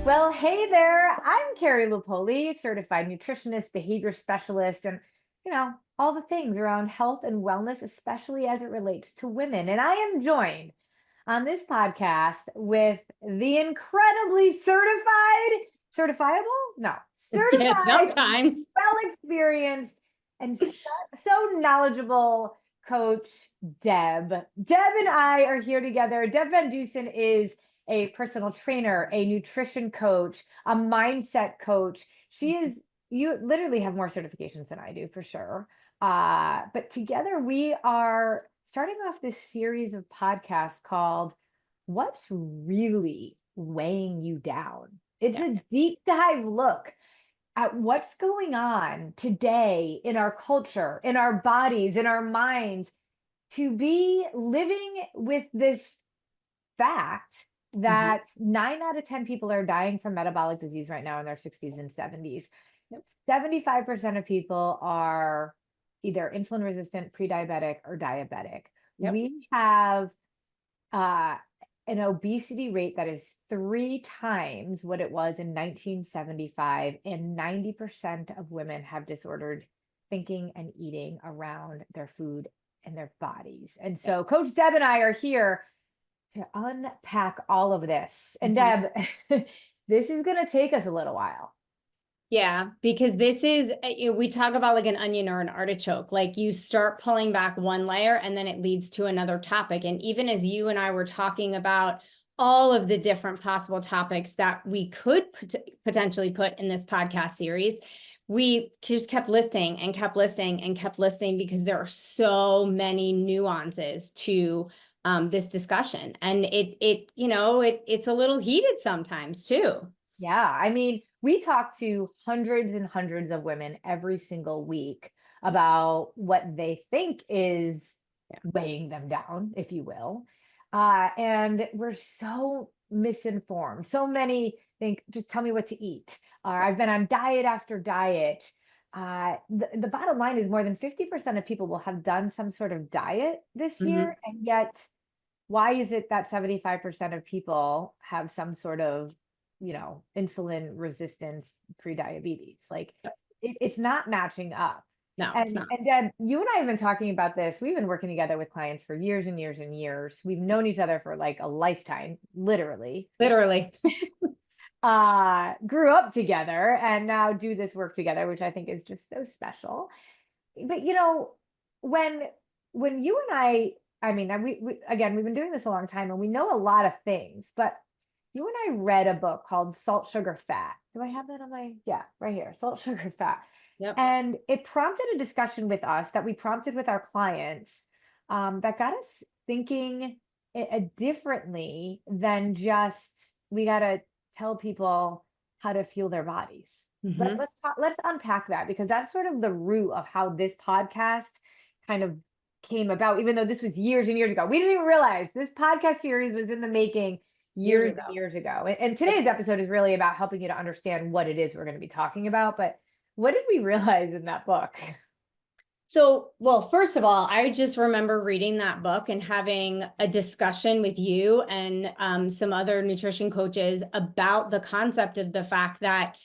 Well, hey there. I'm Carrie certified nutritionist, behavior specialist, and all the things around health and wellness, especially as it relates to women. And I am joined on this podcast with the incredibly certifiable? No, Yes, certified, sometimes. well experienced, and so knowledgeable coach Deb. Deb and I are here together. Deb Van Dusen is a personal trainer, a nutrition coach, a mindset coach. You literally have more certifications than I do for sure. But together we are starting off this series of podcasts called What's Really Weighing You Down? It's a deep dive look at what's going on today in our culture, in our bodies, in our minds, to be living with this fact that 9 out of 10 people are dying from metabolic disease right now in their 60s and 70s. 75% of people are either insulin resistant, pre-diabetic, or diabetic. We have an obesity rate that is 3 times what it was in 1975, and 90% of women have disordered thinking and eating around their food and their bodies. And so Coach Deb and I are here to unpack all of this. And Deb, this is going to take us a little while. Yeah, because this is, we talk about like an onion or an artichoke, like you start pulling back one layer and then it leads to another topic. And even as you and I were talking about all of the different possible topics that we could potentially put in this podcast series, we just kept listing and kept listing and kept listing because there are so many nuances to this discussion. And it's a little heated sometimes too. Yeah. I mean, we talk to hundreds and hundreds of women every single week about what they think is weighing them down, if you will. And we're so misinformed. So many think, just tell me what to eat. Or I've been on diet after diet. The bottom line is more than 50% of people will have done some sort of diet this year. And yet, why is it that 75% of people have some sort of insulin resistance, pre-diabetes? Like it's not matching up. No, it's not. And Deb, you and I have been talking about this. We've been working together with clients for years and years and years. We've known each other for like a lifetime, literally. Grew up together and now do this work together, which I think is just so special. But when you and I mean, we've been doing this a long time and we know a lot of things, but you and I read a book called Salt, Sugar, Fat. Do I have that on my, right here, Salt, Sugar, Fat. Yep. And it prompted a discussion with us that we prompted with our clients that got us thinking differently than just, we got to tell people how to fuel their bodies. Let's unpack that, because that's sort of the root of how this podcast kind of came about, even though this was years and years ago. We didn't even realize this podcast series was in the making years ago. And today's episode is really about helping you to understand what it is we're going to be talking about. But what did we realize in that book? So, well, first of all, I just remember reading that book and having a discussion with you and some other nutrition coaches about the concept of the fact that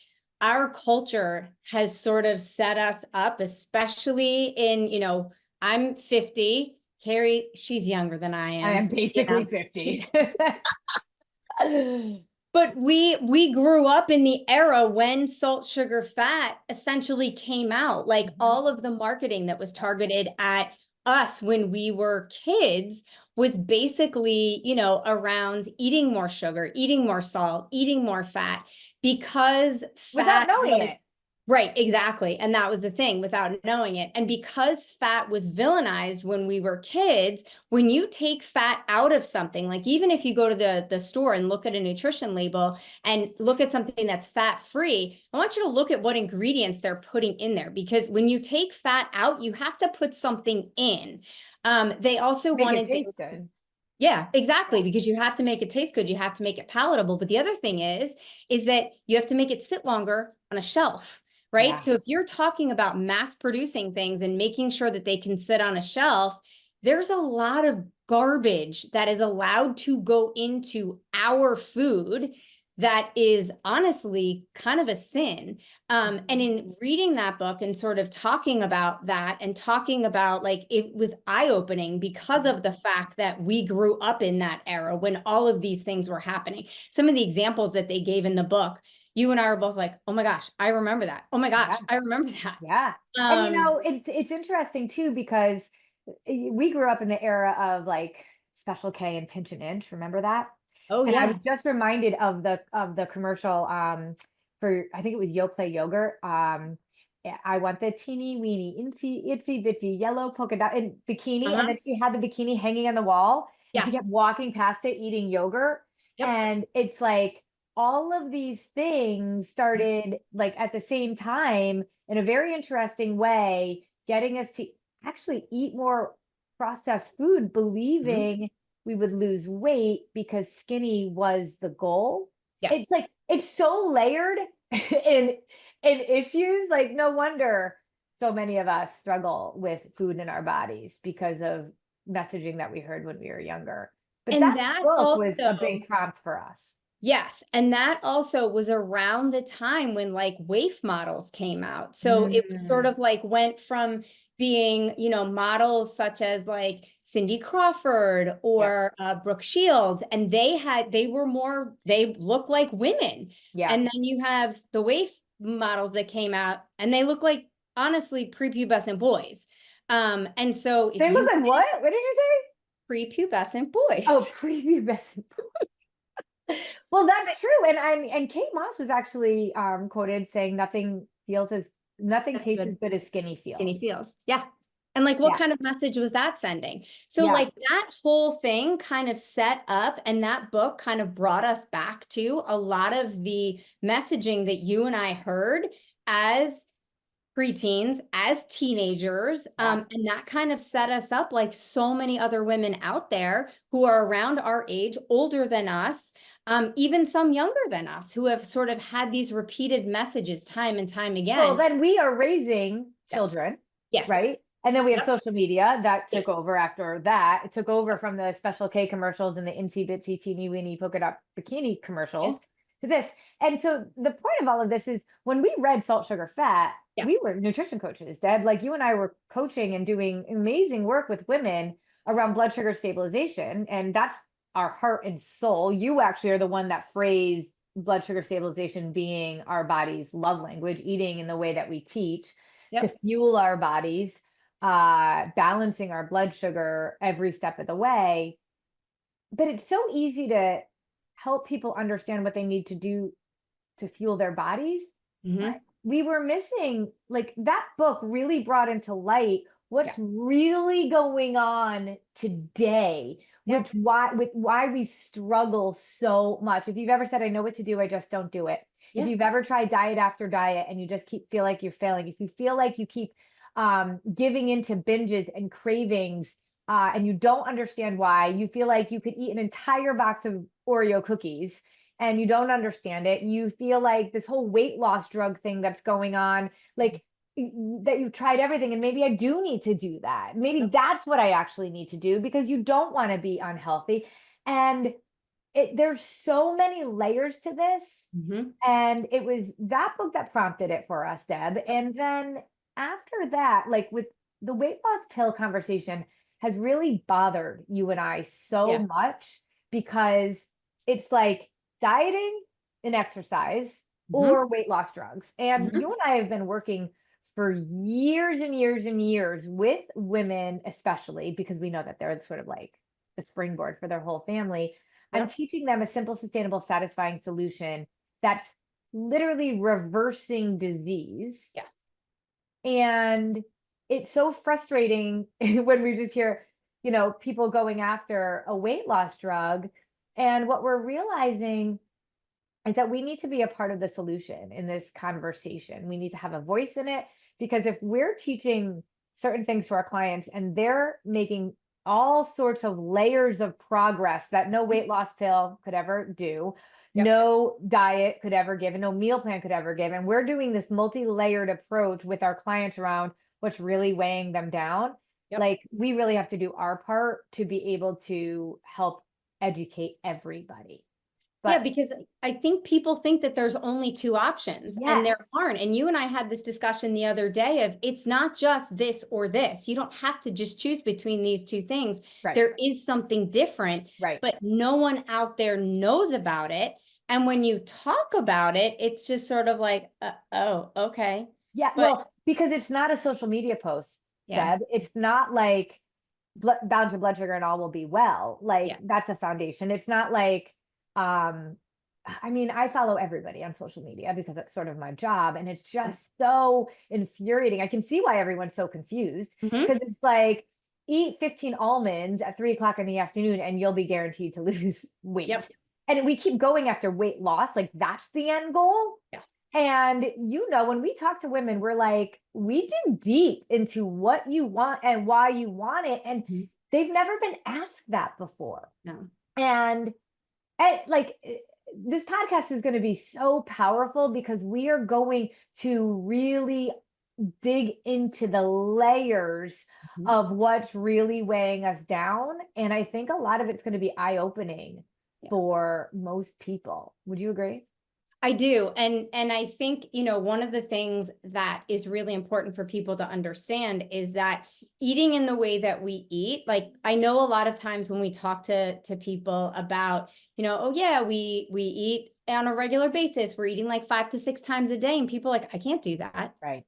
our culture has sort of set us up, especially in, I'm 50. Carrie, she's younger than I am. I am basically 50. But we grew up in the era when salt, sugar, fat essentially came out. Like all of the marketing that was targeted at us when we were kids was basically, around eating more sugar, eating more salt, eating more fat, because without knowing it. Right, exactly. And that was the thing, without knowing it. And because fat was villainized when we were kids, when you take fat out of something, like even if you go to the store and look at a nutrition label and look at something that's fat-free, I want you to look at what ingredients they're putting in there, because when you take fat out, you have to put something in. They also wanted things good. Yeah, exactly. Because you have to make it taste good. You have to make it palatable. But the other thing is that you have to make it sit longer on a shelf. Right. Yeah. So if you're talking about mass producing things and making sure that they can sit on a shelf, there's a lot of garbage that is allowed to go into our food that is honestly kind of a sin. And in reading that book and sort of talking about that and talking about, like, it was eye-opening because of the fact that we grew up in that era when all of these things were happening. Some of the examples that they gave in the book, you and I were both like, oh my gosh, I remember that. Oh my gosh, Yeah. I remember that. Yeah. And it's interesting too, because we grew up in the era of like Special K and Pinch an Inch. Remember that? Oh And I yeah. was just reminded of the commercial for, I think it was Yoplait yogurt. I want the teeny weeny itsy bitsy yellow polka dot and bikini, and then she had the bikini hanging on the wall, and she Yes. kept walking past it eating yogurt. Yep. And it's like all of these things started like at the same time in a very interesting way, getting us to actually eat more processed food, believing we would lose weight because skinny was the goal. Yes. It's like it's so layered in issues. Like no wonder so many of us struggle with food in our bodies because of messaging that we heard when we were younger. But And that that book was a also, big prompt for us. yes, and that also was around the time when like waif models came out. So it was sort Mm, of like went from being, models such as like Cindy Crawford yep. or Brooke Shields, and they look like women. Yeah. And then you have the waif models that came out, and they look like honestly prepubescent boys. And so if They look you like what? What did you say? prepubescent boys. Oh, prepubescent. Well, that's true. And Kate Moss was actually quoted saying nothing That's tastes as good. good as skinny feels. Skinny feels. Yeah. And like, what Yeah. kind of message was that sending? So Yeah. like that whole thing kind of set up, and that book kind of brought us back to a lot of the messaging that you and I heard as preteens, as teenagers. Yeah. And that kind of set us up like so many other women out there who are around our age, older than us, even some younger than us, who have sort of had these repeated messages time and time Well, again. then we are raising Yep. children, Yes. right? And then we have Yep. social media that took Yes. over after that. It took over from the Special K commercials and the Insy Bitsy Teeny Weeny Polka Dot Bikini commercials Yeah. to this. And so the point of all of this is when we read Salt, Sugar, Fat, Yes. we were nutrition coaches, Deb. Like you and I were coaching and doing amazing work with women around blood sugar stabilization. And that's our heart and soul. You actually are the one that phrased blood sugar stabilization being our body's love language, eating in the way that we teach to Yep. fuel our bodies, balancing our blood sugar every step of the way. But it's so easy to help people understand what they need to do to fuel their bodies. But Mm-hmm. we were missing, like that book really brought into light what's Yeah. really going on today, Yeah. with why we struggle so much. If you've ever said, I know what to do, I just don't do it. If Yeah. you've ever tried diet after diet and you just feel like you're failing, if you feel like you keep giving into binges and cravings, and you don't understand why, you feel like you could eat an entire box of Oreo cookies and you don't understand it, you feel like this whole weight loss drug thing that's going on, like that you've tried everything and maybe I do need to do that. Maybe Yep. that's what I actually need to do because you don't want to be unhealthy. And there's so many layers to this. Mm-hmm. And it was that book that prompted it for us, Deb. And then after that, like with the weight loss pill conversation has really bothered you and I so Yeah. much because it's like dieting and exercise Mm-hmm. or weight loss drugs. And Mm-hmm. you and I have been working for years and years and years with women, especially because we know that they're sort of like the springboard for their whole family. I'm Yep. teaching them a simple, sustainable, satisfying solution that's literally reversing disease. Yes. And it's so frustrating when we just hear, people going after a weight loss drug. And what we're realizing is that we need to be a part of the solution in this conversation. We need to have a voice in it because if we're teaching certain things to our clients and they're making all sorts of layers of progress that no weight loss pill could ever do, Yep. no diet could ever give, and no meal plan could ever give. And we're doing this multi-layered approach with our clients around what's really weighing them down. Yep. Like we really have to do our part to be able to help educate everybody. Yeah, because I think people think that there's only two options and there aren't. And you and I had this discussion the other day of it's not just this or this. You don't have to just choose between these two things. Right. There is something different, Right. but no one out there knows about it. And when you talk about it, it's just sort of like, oh, okay. Yeah, But, well, because it's not a social media post, yeah. Deb. It's not like balance your blood sugar and all will be well. Like Yeah. that's a foundation. It's not like, I mean, I follow everybody on social media because that's sort of my job. And it's just so infuriating. I can see why everyone's so confused because it's like, eat 15 almonds at 3 o'clock in the afternoon and you'll be guaranteed to lose weight. Yep. And we keep going after weight loss. Like that's the end goal. Yes. And you know, when we talk to women, we're like, we dig deep into what you want and why you want it. And they've never been asked that before. No. And like this podcast is going to be so powerful because we are going to really dig into the layers of what's really weighing us down. And I think a lot of it's going to be eye-opening for most people. Would you agree? I do. And I think, you know, one of the things that is really important for people to understand is that eating in the way that we eat, like I know a lot of times when we talk to people about, you know, oh yeah, we eat on a regular basis. We're eating like 5 to 6 times a day. And people are like, I can't do that. Right.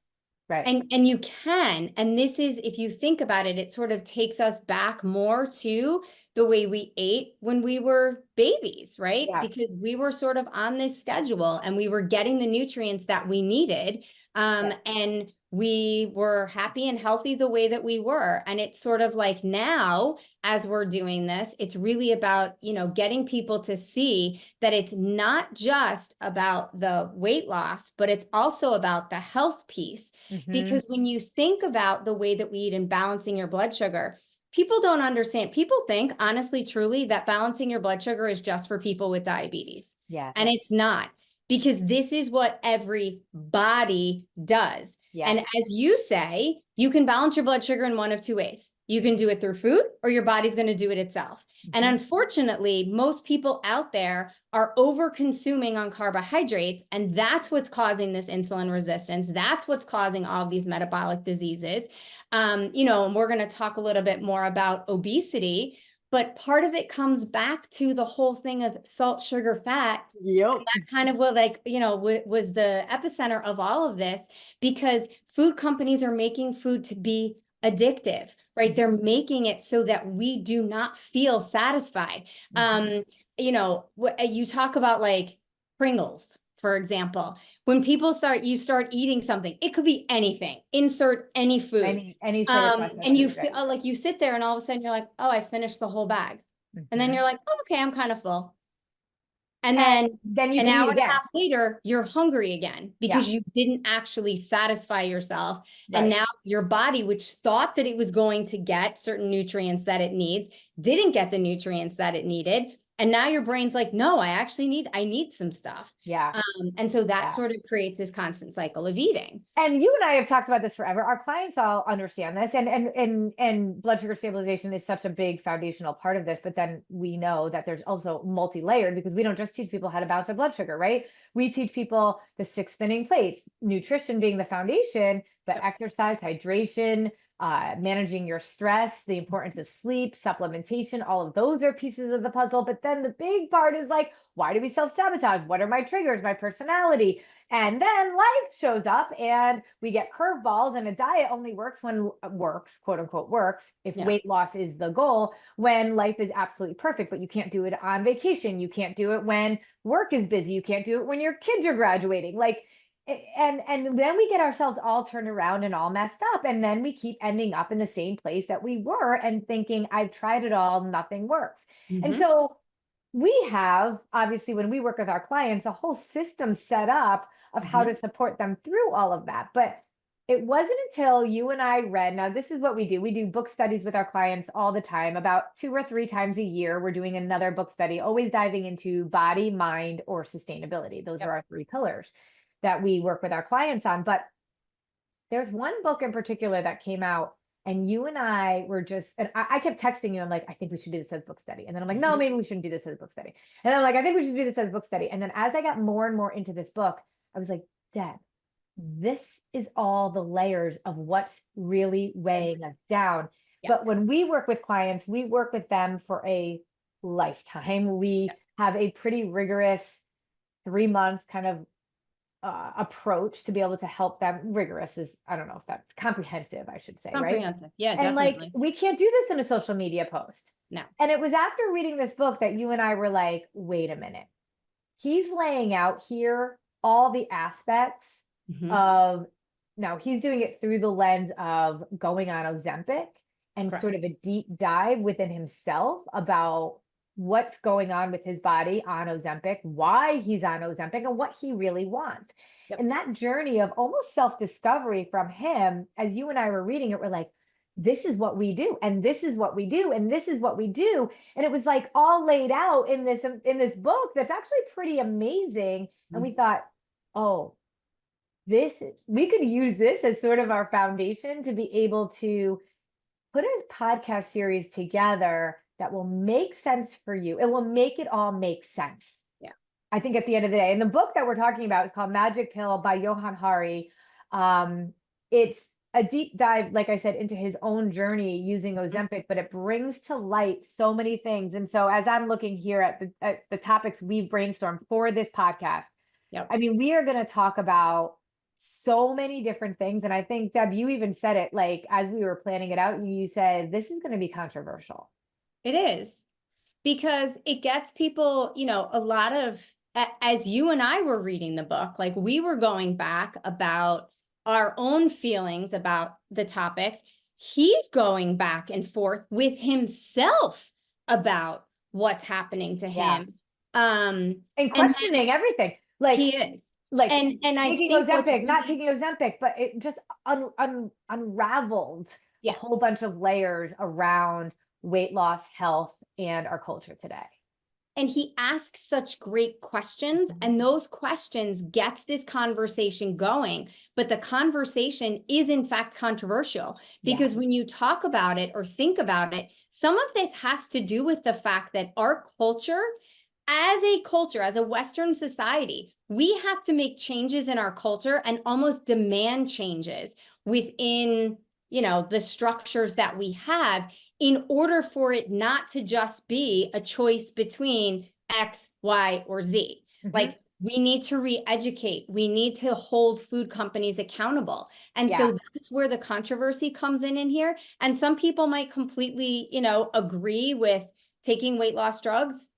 Right. And you can. And this is, if you think about it, it sort of takes us back more to the way we ate when we were babies, right? Yeah. Because we were sort of on this schedule and we were getting the nutrients that we needed. And we were happy and healthy the way that we were. And it's sort of like now, as we're doing this, it's really about, you know, getting people to see that it's not just about the weight loss, but it's also about the health piece. Because when you think about the way that we eat and balancing your blood sugar, people don't understand. People think, honestly, truly, that balancing your blood sugar is just for people with diabetes. Yeah. And it's not, because this is what every body does. Yeah. And as you say, you can balance your blood sugar in one of two ways. You can do it through food, or your body's going to do it itself. And unfortunately, most people out there are over consuming on carbohydrates. And that's what's causing this insulin resistance. That's what's causing all of these metabolic diseases. You know, and we're going to talk a little bit more about obesity, but part of it comes back to the whole thing of salt, sugar, fat. Yep. And that kind of was like, you know, was the epicenter of all of this, because food companies are making food to be addictive, right? They're making it so that we do not feel satisfied. You know, you talk about like Pringles, for example. When people you start eating something, it could be anything, insert any food, any sort of processed and you feel like you sit there and all of a sudden you're like, oh, I finished the whole bag. And then you're like, oh, okay, I'm kind of full. And then you an hour and a half later, you're hungry again because you didn't actually satisfy yourself. Right. And now your body, which thought that it was going to get certain nutrients that it needs, didn't get the nutrients that it needed. And now your brain's like, no, I need some stuff. Yeah. And so that sort of creates this constant cycle of eating. And you and I have talked about this forever. Our clients all understand this, and blood sugar stabilization is such a big foundational part of this. But then we know that there's also multi-layered, because we don't just teach people how to balance their blood sugar, right? We teach people the 6 spinning plates, nutrition being the foundation, but exercise, hydration, managing your stress, the importance of sleep, supplementation, all of those are pieces of the puzzle. But then the big part is like, why do we self-sabotage? What are my triggers, my personality? And then life shows up and we get curveballs, and a diet only works when quote unquote works, if weight loss is the goal, when life is absolutely perfect. But you can't do it on vacation. You can't do it when work is busy. You can't do it when your kids are graduating. Like, and then we get ourselves all turned around and all messed up. And then we keep ending up in the same place that we were and thinking, I've tried it all, nothing works. And so we have, obviously, when we work with our clients, a whole system set up of how to support them through all of that. But it wasn't until you and I read, now this is what we do. We do book studies with our clients all the time, about 2 or 3 times a year. We're doing another book study, always diving into body, mind, or sustainability. Those are our 3 pillars that we work with our clients on. But there's one book in particular that came out And you and I were just, and I kept texting you. I'm like, I think we should do this as a book study. And then I'm like, no, maybe we shouldn't do this as a book study. And I'm like, I think we should do this as a book study. And then as I got more and more into this book, I was like, Deb, this is all the layers of what's really weighing us down. Yeah. But when we work with clients, we work with them for a lifetime. We have a pretty rigorous 3-month kind of approach to be able to help them. Rigorous is, I don't know if that's comprehensive, I should say, right? Comprehensive. Yeah, And like, definitely. we can't do this in a social media post. No. And it was after reading this book that you and I were like, wait a minute. He's laying out here all the aspects Mhm. of, now he's doing it through the lens of going on Ozempic and Correct. sort of a deep dive within himself about what's going on with his body on Ozempic, why he's on Ozempic, and what he really wants. Yep. And that journey of almost self-discovery from him, as you and I were reading it, we're like, this is what we do, and this is what we do, and this is what we do. And it was like all laid out in this book that's actually pretty amazing. And we thought, oh, we could use this as sort of our foundation to be able to put a podcast series together that will make sense for you. It will make it all make sense. Yeah. I think at the end of the day. And the book that we're talking about is called Magic Pill by Johann Hari. It's a deep dive, like I said, into his own journey using Ozempic, but it brings to light so many things. And so as I'm looking here at the topics we've brainstormed for this podcast, I mean, we are going to talk about so many different things. And I think, Deb, you even said it, like, as we were planning it out, you said, this is going to be controversial. It is, because it gets people, a lot of, as you and I were reading the book, like we were going back about our own feelings about the topics. He's going back and forth with himself about what's happening to him. And questioning everything. Like he is. Like, and I taking think Ozempic, not taking Ozempic, but it just unraveled a whole bunch of layers around weight loss, health, and our culture today. And he asks such great questions, and those questions gets this conversation going. But the conversation is in fact controversial, because when you talk about it or think about it, some of this has to do with the fact that our culture, as a Western society, we have to make changes in our culture and almost demand changes within, the structures that we have, in order for it not to just be a choice between X, Y, or Z. Like, we need to re-educate. We need to hold food companies accountable. And so that's where the controversy comes in here. And some people might completely, agree with taking weight loss drugs.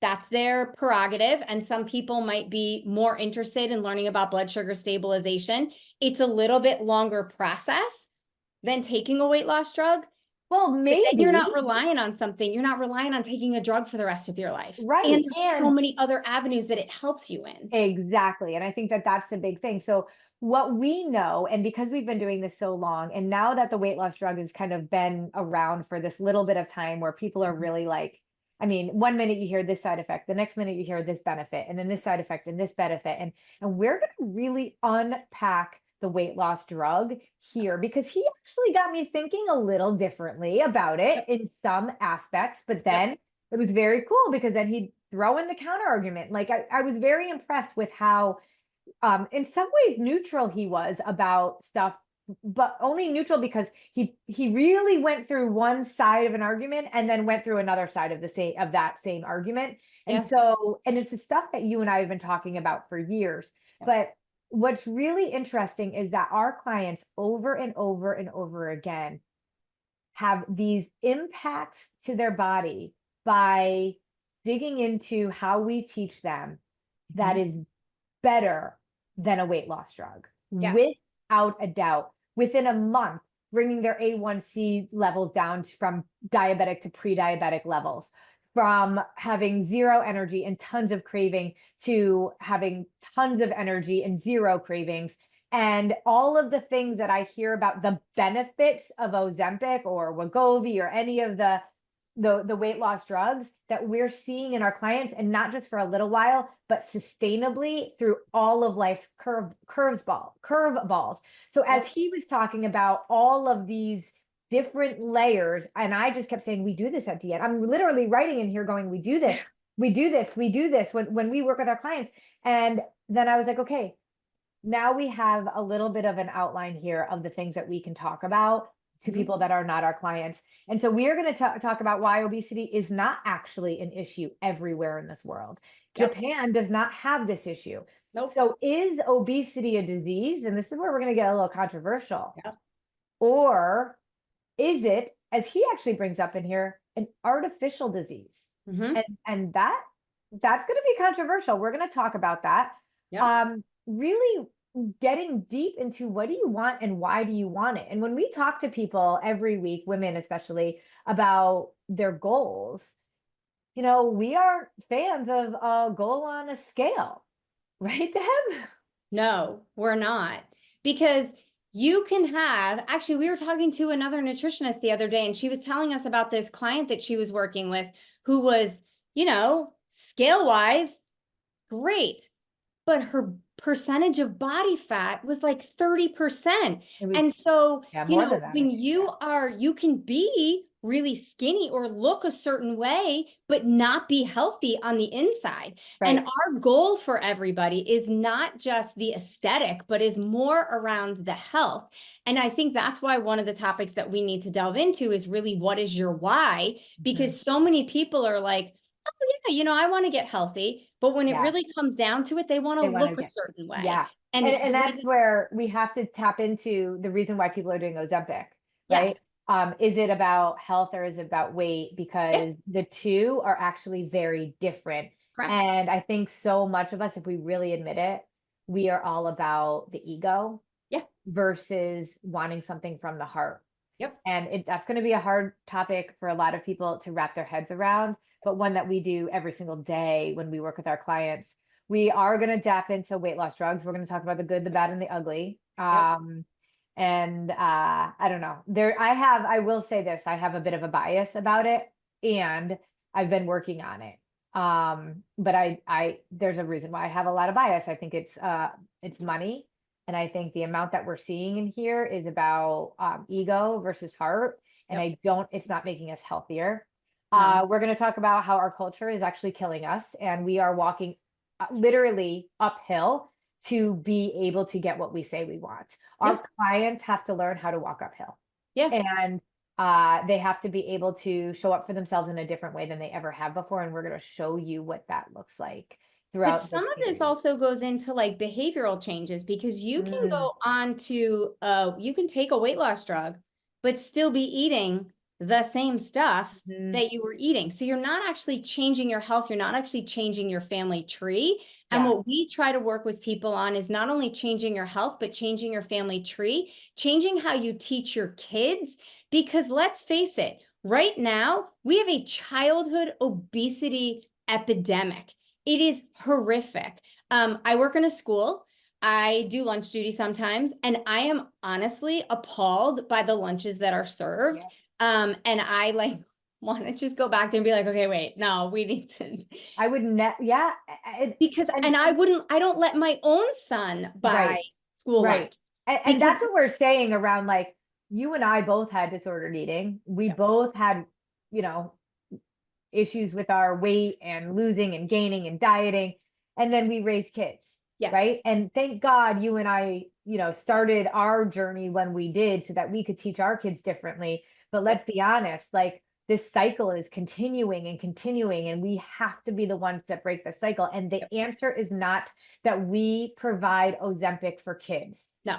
That's their prerogative. And some people might be more interested in learning about blood sugar stabilization. It's a little bit longer process than taking a weight loss drug. Well, maybe you're not relying on something. You're not relying on taking a drug for the rest of your life. Right. And there's so many other avenues that it helps you in. Exactly. And I think that that's the big thing. So what we know, and because we've been doing this so long, and now that the weight loss drug has kind of been around for this little bit of time where people are really like, I mean, one minute you hear this side effect, the next minute you hear this benefit, and then this side effect and this benefit. And we're going to really unpack the weight loss drug here, because he actually got me thinking a little differently about it in some aspects, but then it was very cool, because then he'd throw in the counter argument. Like, I was very impressed with how, in some ways, neutral he was about stuff, but only neutral because he really went through one side of an argument and then went through another side of that same argument. And so, and it's the stuff that you and I have been talking about for years. But what's really interesting is that our clients over and over and over again have these impacts to their body by digging into how we teach them that is better than a weight loss drug. Without a doubt. Within a month, bringing their A1C levels down from diabetic to pre-diabetic levels, from having zero energy and tons of craving to having tons of energy and zero cravings. And all of the things that I hear about the benefits of Ozempic or Wegovy or any of the weight loss drugs that we're seeing in our clients, and not just for a little while, but sustainably through all of life's curve balls. So as he was talking about all of these different layers. And I just kept saying, we do this at DN. I'm literally writing in here going, we do this, we do this, we do this when we work with our clients. And then I was like, okay, now we have a little bit of an outline here of the things that we can talk about to people that are not our clients. And so we are going to talk about why obesity is not actually an issue everywhere in this world. Japan does not have this issue. Nope. So is obesity a disease? And this is where we're going to get a little controversial. Yep. Or is it, as he actually brings up in here, an artificial disease? And that's going to be controversial. We're going to talk about that. Yep. Really getting deep into what do you want and why do you want it? And when we talk to people every week, women especially, about their goals, you know, we are fans of a goal on a scale, right, Deb? No, we're not. Because you can have, actually, we were talking to another nutritionist the other day, and she was telling us about this client that she was working with who was, you know, scale-wise, great, but her percentage of body fat was like 30%. And so, you know, when you can be really skinny or look a certain way, but not be healthy on the inside. Right. And our goal for everybody is not just the aesthetic, but is more around the health. And I think that's why one of the topics that we need to delve into is really, what is your why? Because so many people are like, oh yeah, you know, I want to get healthy. But when it really comes down to it, they want to look a certain way. Yeah. And that's where we have to tap into the reason why people are doing Ozempic, right? Yes. Is it about health or is it about weight? Because the two are actually very different. Correct. And I think so much of us, if we really admit it, we are all about the ego versus wanting something from the heart. Yep. And that's going to be a hard topic for a lot of people to wrap their heads around, but one that we do every single day when we work with our clients. We are going to tap into weight loss drugs. We're going to talk about the good, the bad, and the ugly. And I don't know. I will say this, I have a bit of a bias about it, and I've been working on it. But there's a reason why I have a lot of bias. I think it's money. And I think the amount that we're seeing in here is about ego versus heart. And it's not making us healthier. No. We're going to talk about how our culture is actually killing us. And we are walking literally uphill to be able to get what we say we want. Our clients have to learn how to walk uphill. Yeah. And they have to be able to show up for themselves in a different way than they ever have before. And we're going to show you what that looks like. But some of this also goes into like behavioral changes, because you can go on to, you can take a weight loss drug, but still be eating the same stuff that you were eating. So you're not actually changing your health. You're not actually changing your family tree. And what we try to work with people on is not only changing your health, but changing your family tree, changing how you teach your kids. Because let's face it, right now, we have a childhood obesity epidemic. It is horrific. I work in a school. I do lunch duty sometimes, and I am honestly appalled by the lunches that are served. And I like want to just go back there and be like, okay, wait, no, we need to. I would because I don't let my own son buy school lunch. And that's what we're saying around, like, you and I both had disordered eating. We both had, you know, issues with our weight and losing and gaining and dieting. And then we raised kids. Right. And thank God you and I, you know, started our journey when we did, so that we could teach our kids differently. But let's be honest, like, this cycle is continuing and continuing, and we have to be the ones that break the cycle. And the answer is not that we provide Ozempic for kids. No.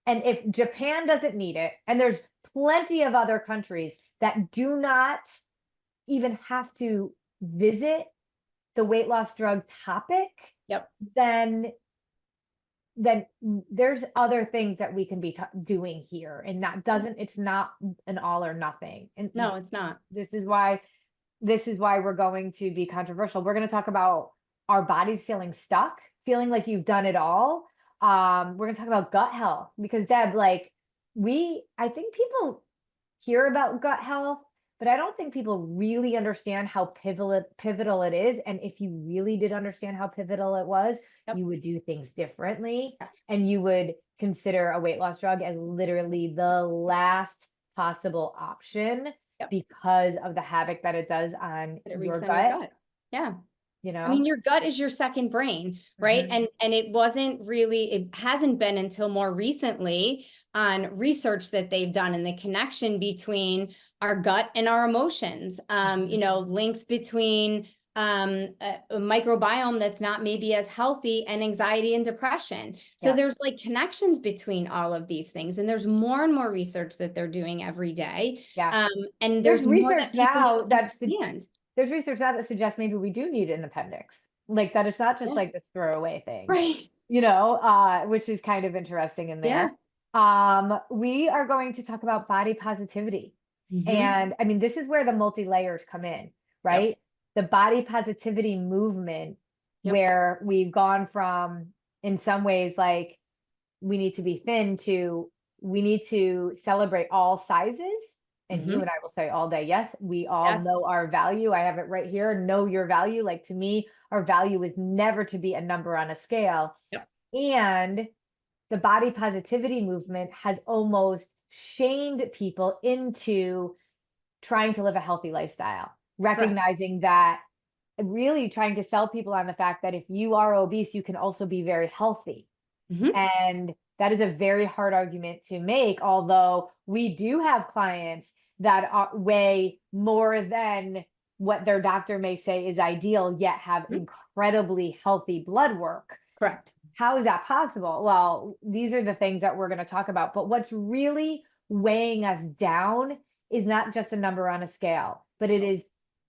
And if Japan doesn't need it, and there's plenty of other countries that do not even have to visit the weight loss drug topic, then there's other things that we can be doing here. And it's not an all or nothing. And no, it's not. This is why we're going to be controversial. We're going to talk about our bodies feeling stuck, feeling like you've done it all. We're going to talk about gut health, because Deb, like, I think people hear about gut health, but I don't think people really understand how pivotal it is. And if you really did understand how pivotal it was, you would do things differently. And you would consider a weight loss drug as literally the last possible option Yep. because of the havoc that it does on It your wreaks on your gut, gut. Yeah. you I mean, know? your gut is your second brain, right? Mhm. And it hasn't been until more recently on research that they've done and the connection between our gut and our emotions. Links between a microbiome that's not maybe as healthy and anxiety and depression. So Yeah. there's like connections between all of these things, and there's more and more research that they're doing every day. Yeah. And There's there's more research that people now don't that understand. there's research now that suggests maybe we do need an appendix. Like that it's not just Yeah. like this throwaway thing, Right. which is kind of interesting in Yeah. there. We are going to talk about body positivity. Mm-hmm. And I mean, this is where the multi-layers come in, Yep. right? The body positivity movement, Yep. where we've gone from, in some ways, like we need to be thin to we need to celebrate all sizes. And you Mm-hmm. and I will say all day, yes, we all Yes. know our value. I have it right here. Know your value. Like to me, our value is never to be a number on a scale. Yep. And the body positivity movement has almost shamed people into trying to live a healthy lifestyle, Correct. recognizing that, really trying to sell people on the fact that if you are obese, you can also be very healthy. Mm-hmm. And that is a very hard argument to make, although we do have clients that weigh more than what their doctor may say is ideal, yet have incredibly healthy blood work. Correct. How is that possible? Well, these are the things that we're going to talk about. But what's really weighing us down is not just a number on a scale, but it is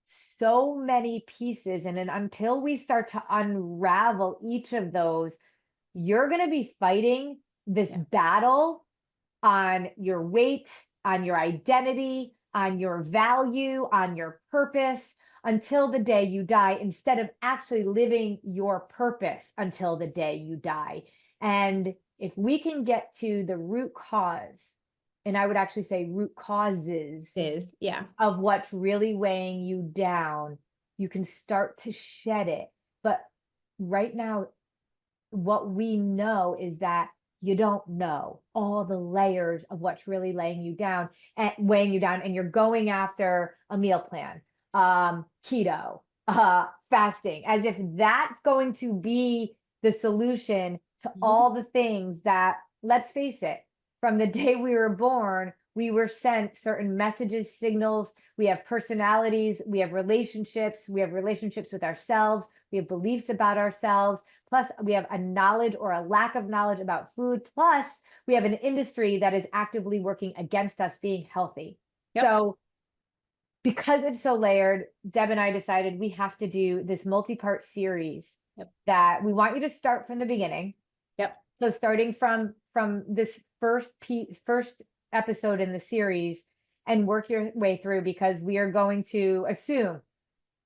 so many pieces. And then until we start to unravel each of those, you're going to be fighting this Yeah. battle on your weight, on your identity, on your value, on your purpose until the day you die, instead of actually living your purpose until the day you die. And if we can get to the root cause, and I would actually say root causes Yeah. of what's really weighing you down, you can start to shed it. But right now, what we know is that you don't know all the layers of what's really laying you down and weighing you down, and you're going after a meal plan, keto, fasting, as if that's going to be the solution to all the things that, let's face it, from the day we were born, we were sent certain messages, signals. We have personalities, we have relationships with ourselves, we have beliefs about ourselves. Plus, we have a knowledge or a lack of knowledge about food. Plus, we have an industry that is actively working against us being healthy. Yep. So, because it's so layered, Deb and I decided we have to do this multi-part series. Yep. That we want you to start from the beginning. Yep. So starting from this first episode in the series and work your way through, because we are going to assume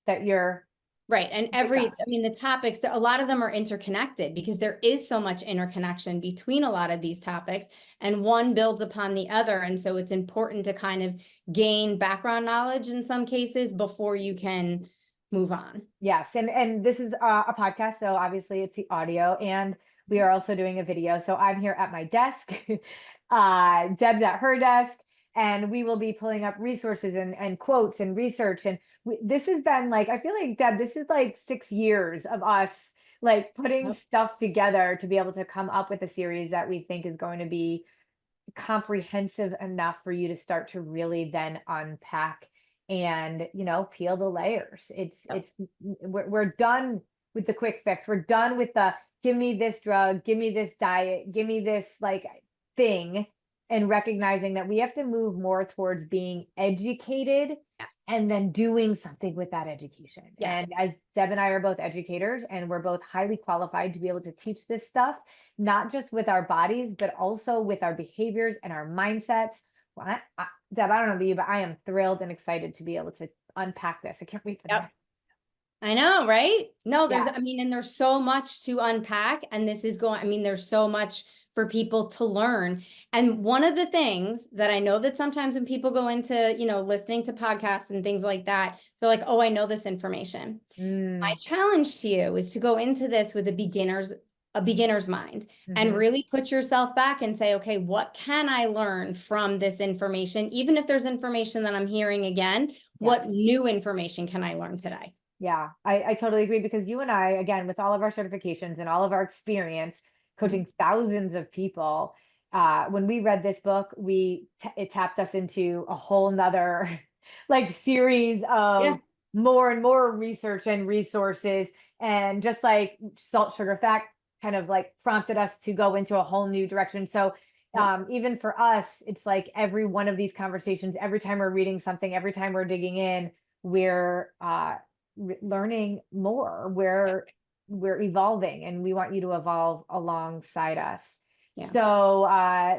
that you're right. And the topics, a lot of them are interconnected because there is so much interconnection between a lot of these topics, and one builds upon the other. And so it's important to kind of gain background knowledge in some cases before you can move on. Yes. And this is a podcast, so obviously it's the audio, and we are also doing a video. So I'm here at my desk, Deb's at her desk, and we will be pulling up resources and quotes and research. And this has been like, I feel like, Deb, this is like 6 years of us like putting stuff together to be able to come up with a series that we think is going to be comprehensive enough for you to start to really then unpack and, peel the layers. We're done with the quick fix. We're done with the give me this drug, give me this diet, give me this like thing, and recognizing that we have to move more towards being educated. Yes. And then doing something with that education. Yes. And as Deb and I are both educators, and we're both highly qualified to be able to teach this stuff, not just with our bodies, but also with our behaviors and our mindsets. Well, Deb, I don't know about you, but I am thrilled and excited to be able to unpack this. I can't wait for that. I know, right? No, and there's so much to unpack, and there's so much for people to learn. And one of the things that I know that sometimes when people go into, listening to podcasts and things like that, they're like, oh, I know this information. My challenge to you is to go into this with a beginner's a beginner's mind and really put yourself back and say, okay, what can I learn from this information? Even if there's information that I'm hearing again, what new information can I learn today? Yeah, I totally agree, because you and I, again, with all of our certifications and all of our experience coaching thousands of people, when we read this book, it tapped us into a whole nother like series of more and more research and resources. And just like salt, sugar, fat kind of like prompted us to go into a whole new direction. So even for us, it's like every one of these conversations, every time we're reading something, every time we're digging in, we're learning more, we're evolving, and we want you to evolve alongside us. So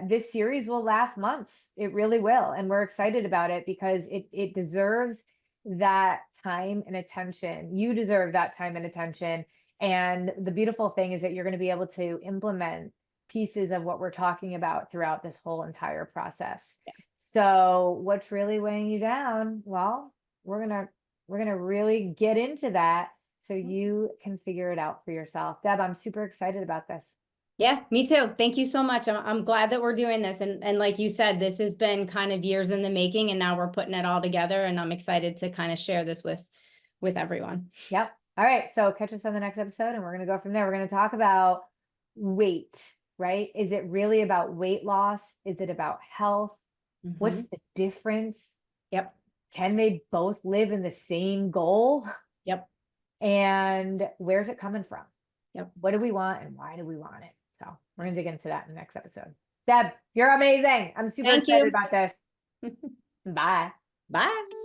this series will last months. It really will, and we're excited about it because it deserves that time and attention. You deserve that time and attention. And the beautiful thing is that you're going to be able to implement pieces of what we're talking about throughout this whole entire process. So what's really weighing you down? Well, we're going to really get into that so you can figure it out for yourself. Deb, I'm super excited about this. Yeah, me too. Thank you so much. I'm glad that we're doing this. And like you said, this has been kind of years in the making, and now we're putting it all together, and I'm excited to kind of share this with everyone. Yep. All right. So catch us on the next episode, and we're going to go from there. We're going to talk about weight, right? Is it really about weight loss? Is it about health? What's the difference? Yep. Can they both live in the same goal? Yep. And where's it coming from? Yep. What do we want, and why do we want it? So we're going to dig into that in the next episode. Deb, you're amazing. I'm super excited about this. Bye. Bye.